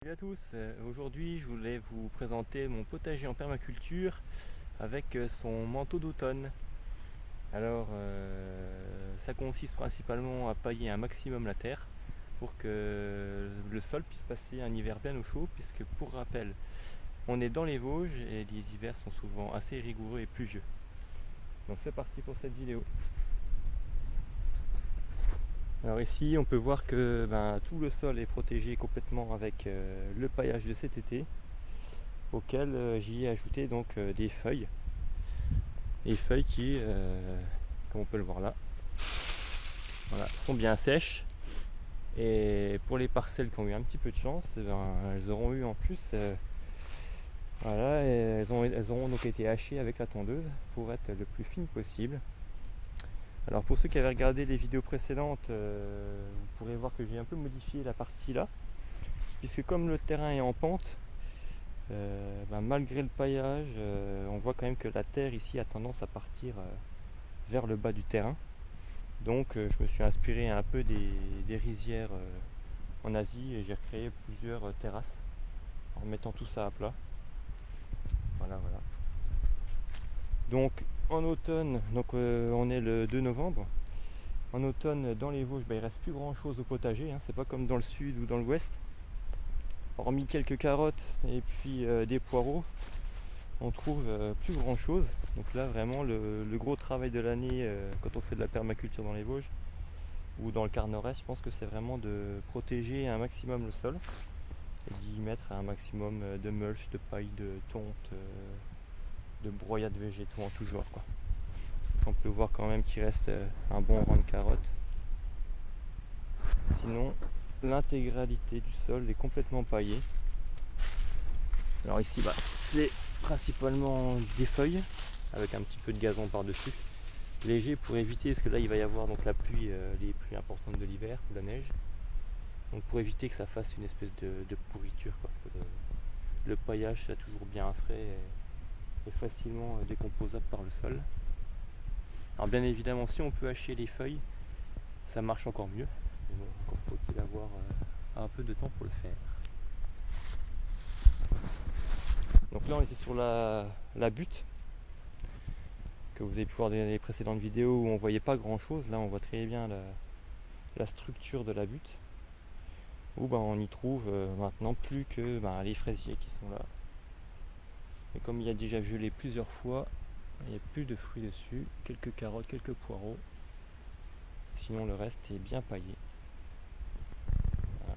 Salut à tous, aujourd'hui je voulais vous présenter mon potager en permaculture avec son manteau d'automne. Alors ça consiste principalement à pailler un maximum la terre pour que le sol puisse passer un hiver bien au chaud, puisque pour rappel on est dans les Vosges et les hivers sont souvent assez rigoureux et pluvieux. Donc c'est parti pour cette vidéo. Alors ici on peut voir que tout le sol est protégé complètement avec le paillage de cet été, auquel j'y ai ajouté donc des feuilles. Des feuilles qui, comme on peut le voir là, voilà, sont bien sèches. Et pour les parcelles qui ont eu un petit peu de chance, elles auront eu en plus, voilà, et elles auront donc été hachées avec la tondeuse pour être le plus fine possible. Alors pour ceux qui avaient regardé les vidéos précédentes, vous pourrez voir que j'ai un peu modifié la partie là, puisque comme le terrain est en pente, malgré le paillage, on voit quand même que la terre ici a tendance à partir vers le bas du terrain. Donc je me suis inspiré un peu des rizières en Asie et j'ai recréé plusieurs terrasses en mettant tout ça à plat. Voilà. Donc en automne, on est le 2 novembre. En automne, dans les Vosges, il reste plus grand chose au potager, hein. C'est pas comme dans le sud ou dans l'ouest. Hormis quelques carottes et puis des poireaux, on trouve plus grand chose. Donc là vraiment le gros travail de l'année quand on fait de la permaculture dans les Vosges ou dans le quart nord-est, je pense que c'est vraiment de protéger un maximum le sol et d'y mettre un maximum de mulch, de paille, de tonte, de broyades végétaux en tout genre, quoi. On peut voir quand même qu'il reste un bon rang de carottes. Sinon, l'intégralité du sol est complètement paillée. Alors ici, c'est principalement des feuilles avec un petit peu de gazon par-dessus. Léger pour éviter, parce que là il va y avoir donc la pluie, les pluies importantes de l'hiver, ou la neige. Donc pour éviter que ça fasse une espèce de pourriture, quoi. Le paillage c'est toujours bien frais et facilement décomposable par le sol. Alors bien évidemment si on peut hacher les feuilles, ça marche encore mieux. Mais bon, encore faut-il avoir un peu de temps pour le faire. Donc là on était sur la butte que vous avez pu voir dans les précédentes vidéos où on voyait pas grand chose. Là on voit très bien la structure de la butte, où on y trouve maintenant plus que les fraisiers qui sont là. Et comme il y a déjà gelé plusieurs fois, il n'y a plus de fruits dessus, quelques carottes, quelques poireaux. Sinon le reste est bien paillé. Voilà.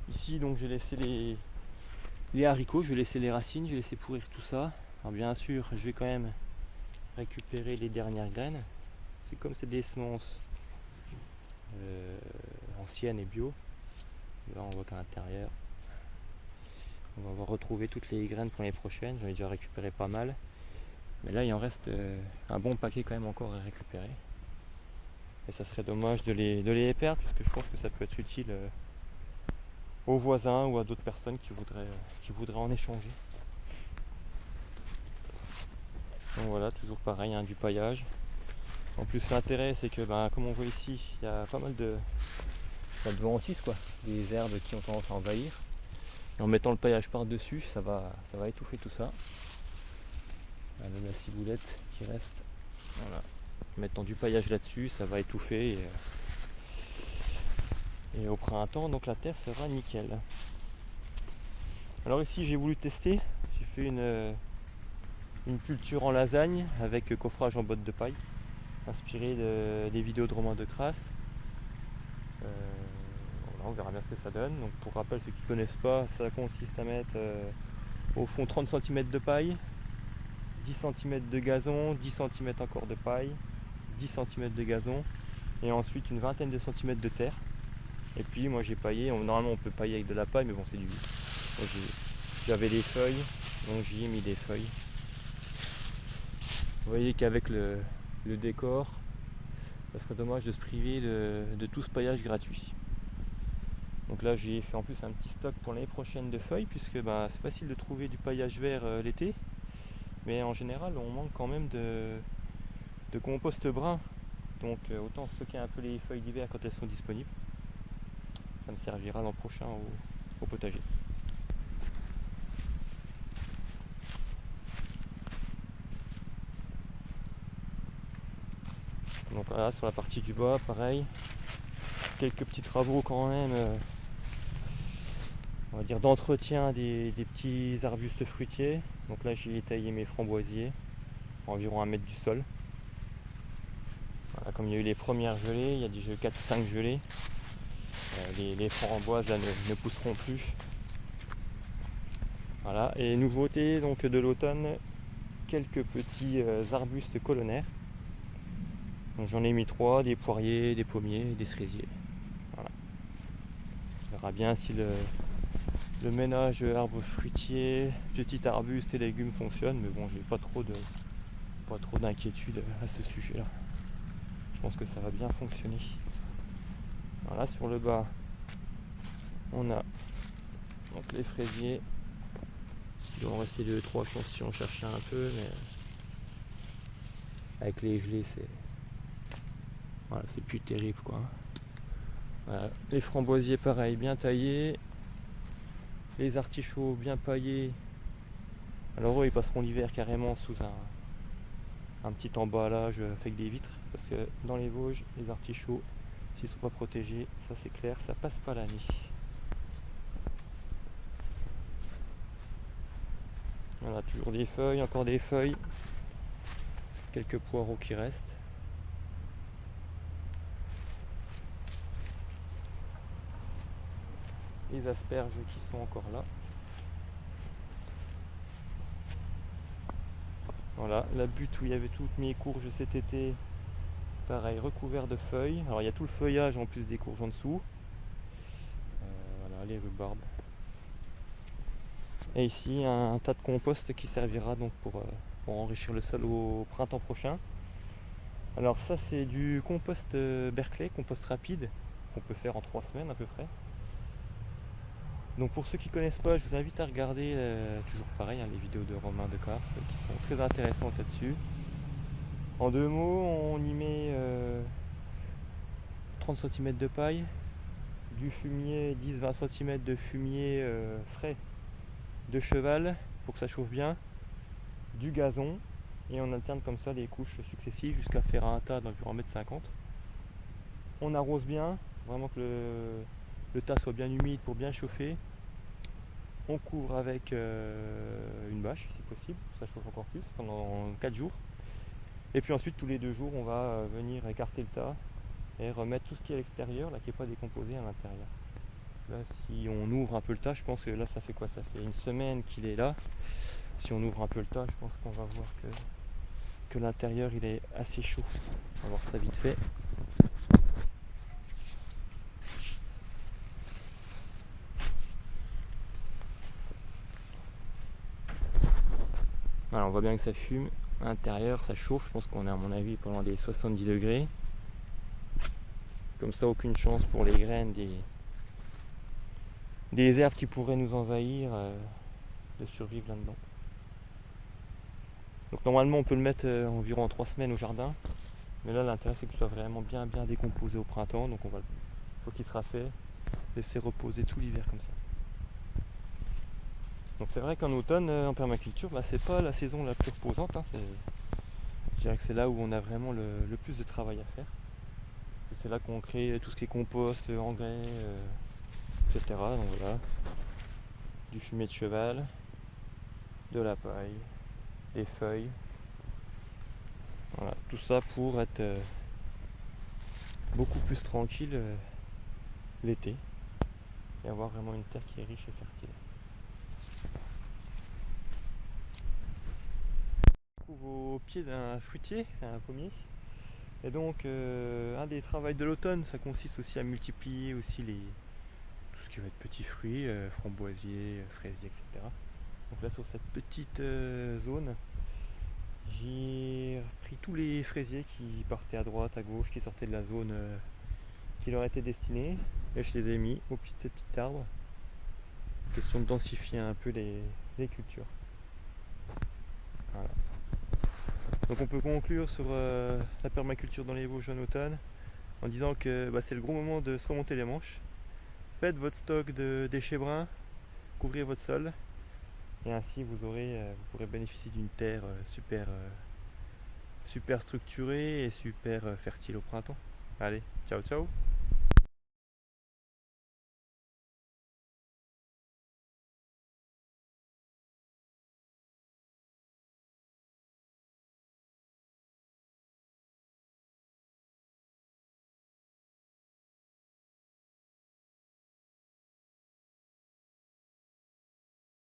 Ici donc j'ai laissé les haricots, je vais laisser les racines, je vais laisser pourrir tout ça. Alors bien sûr je vais quand même récupérer les dernières graines. C'est comme c'est des semences anciennes et bio. Là on voit qu'à l'intérieur on va retrouver toutes les graines pour les prochaines. J'en ai déjà récupéré pas mal. Mais là il en reste un bon paquet quand même encore à récupérer. Et ça serait dommage de les perdre, parce que je pense que ça peut être utile aux voisins ou à d'autres personnes qui voudraient en échanger. Donc voilà, toujours pareil, hein, du paillage. En plus l'intérêt c'est que comme on voit ici, il y a pas mal de adventices, quoi, des herbes qui ont tendance à envahir. Et en mettant le paillage par dessus, ça va étouffer tout ça. Même la ciboulette qui reste. Voilà. En mettant du paillage là-dessus, ça va étouffer et au printemps donc la terre sera nickel. Alors ici j'ai voulu tester, j'ai fait une culture en lasagne avec coffrage en botte de paille, inspiré des vidéos de Romain de Crasse. Voilà, on verra bien ce que ça donne. Donc pour rappel, ceux qui ne connaissent pas, ça consiste à mettre au fond 30 cm de paille, 10 cm de gazon, 10 cm encore de paille, 10 cm de gazon et ensuite une vingtaine de centimètres de terre. Et puis moi j'ai paillé, normalement on peut pailler avec de la paille mais bon c'est du... J'avais des feuilles, donc j'y ai mis des feuilles. Vous voyez qu'avec le décor, ça serait dommage de se priver de tout ce paillage gratuit. Donc là j'ai fait en plus un petit stock pour l'année prochaine de feuilles, puisque c'est facile de trouver du paillage vert l'été, mais en général on manque quand même de compost brun, donc autant stocker un peu les feuilles d'hiver quand elles sont disponibles. servira l'an prochain au potager. Donc voilà, sur la partie du bas, pareil, quelques petits travaux quand même, on va dire d'entretien des petits arbustes fruitiers. Donc là j'ai taillé mes framboisiers à environ 1 mètre du sol. Voilà, comme il y a eu les premières gelées, il y a déjà 4 ou 5 gelées, les framboises là ne pousseront plus. Voilà, et nouveauté donc de l'automne, quelques petits arbustes colonnaires. Donc j'en ai mis 3, des poiriers, des pommiers et des cerisiers. Voilà. On verra bien si le ménage arbres fruitiers, petits arbustes et légumes fonctionne, mais bon, j'ai pas trop d'inquiétude à ce sujet-là. Je pense que ça va bien fonctionner. Voilà, sur le bas, on a donc les fraisiers. Il doit en rester 2-3, je pense, si on cherchait un peu, mais avec les gelées, c'est plus terrible, quoi. Voilà. Les framboisiers, pareil, bien taillés. Les artichauts bien paillés. Alors eux, ils passeront l'hiver carrément sous un petit emballage avec des vitres, parce que dans les Vosges, les artichauts, s'ils ne sont pas protégés, ça c'est clair, ça passe pas l'année. Voilà, toujours des feuilles, encore des feuilles, quelques poireaux qui restent. Les asperges qui sont encore là. Voilà, la butte où il y avait toutes mes courges cet été, pareil, recouvert de feuilles. Alors il y a tout le feuillage en plus des courges en dessous. Voilà, les rhubarbes. Et ici un tas de compost qui servira donc pour enrichir le sol au printemps prochain. Alors ça c'est du compost Berkeley, compost rapide, qu'on peut faire en 3 semaines à peu près. Donc pour ceux qui ne connaissent pas, je vous invite à regarder, toujours pareil, les vidéos de Romain de Cars qui sont très intéressantes là-dessus. En 2 mots, on y met 30 cm de paille, du fumier, 10-20 cm de fumier frais de cheval pour que ça chauffe bien, du gazon, et on alterne comme ça les couches successives jusqu'à faire un tas d'environ 1,50 m. On arrose bien, vraiment que le tas soit bien humide pour bien chauffer. On couvre avec une bâche si possible, ça chauffe encore plus pendant 4 jours. Et puis ensuite tous les 2 jours on va venir écarter le tas et remettre tout ce qui est à l'extérieur, là qui n'est pas décomposé à l'intérieur. Là si on ouvre un peu le tas, je pense que là ça fait quoi? Ça fait 1 semaine qu'il est là. Si on ouvre un peu le tas, je pense qu'on va voir que l'intérieur il est assez chaud. On va voir ça vite fait. Voilà, on voit bien que ça fume. À l'intérieur ça chauffe, je pense qu'on est à mon avis pendant les 70 degrés. Comme ça aucune chance pour les graines des herbes qui pourraient nous envahir de survivre là-dedans. Donc normalement on peut le mettre environ en 3 semaines au jardin. Mais là l'intérêt c'est que ce soit vraiment bien décomposé au printemps. Donc on va, une fois qu'il sera fait, laisser reposer tout l'hiver comme ça. Donc c'est vrai qu'en automne en permaculture, c'est pas la saison la plus reposante. Je dirais que c'est là où on a vraiment le plus de travail à faire. C'est là qu'on crée tout ce qui est compost, engrais, etc. Donc voilà, du fumier de cheval, de la paille, des feuilles. Voilà, tout ça pour être beaucoup plus tranquille l'été et avoir vraiment une terre qui est riche et fertile. On se trouve au pied d'un fruitier, c'est un pommier. Et donc un des travaux de l'automne, ça consiste aussi à multiplier aussi tout ce qui va être petits fruits, framboisiers, fraisiers, etc. Donc là sur cette petite zone, j'ai pris tous les fraisiers qui partaient à droite, à gauche, qui sortaient de la zone qui leur était destinée, et je les ai mis au pied de ces petits arbres. Question de densifier un peu les cultures. Voilà. Donc on peut conclure sur la permaculture dans les Vosges en automne en disant que c'est le gros moment de se remonter les manches. faites votre stock de déchets bruns, couvrez votre sol et ainsi vous pourrez bénéficier d'une terre super structurée et super fertile au printemps. Allez, ciao ciao!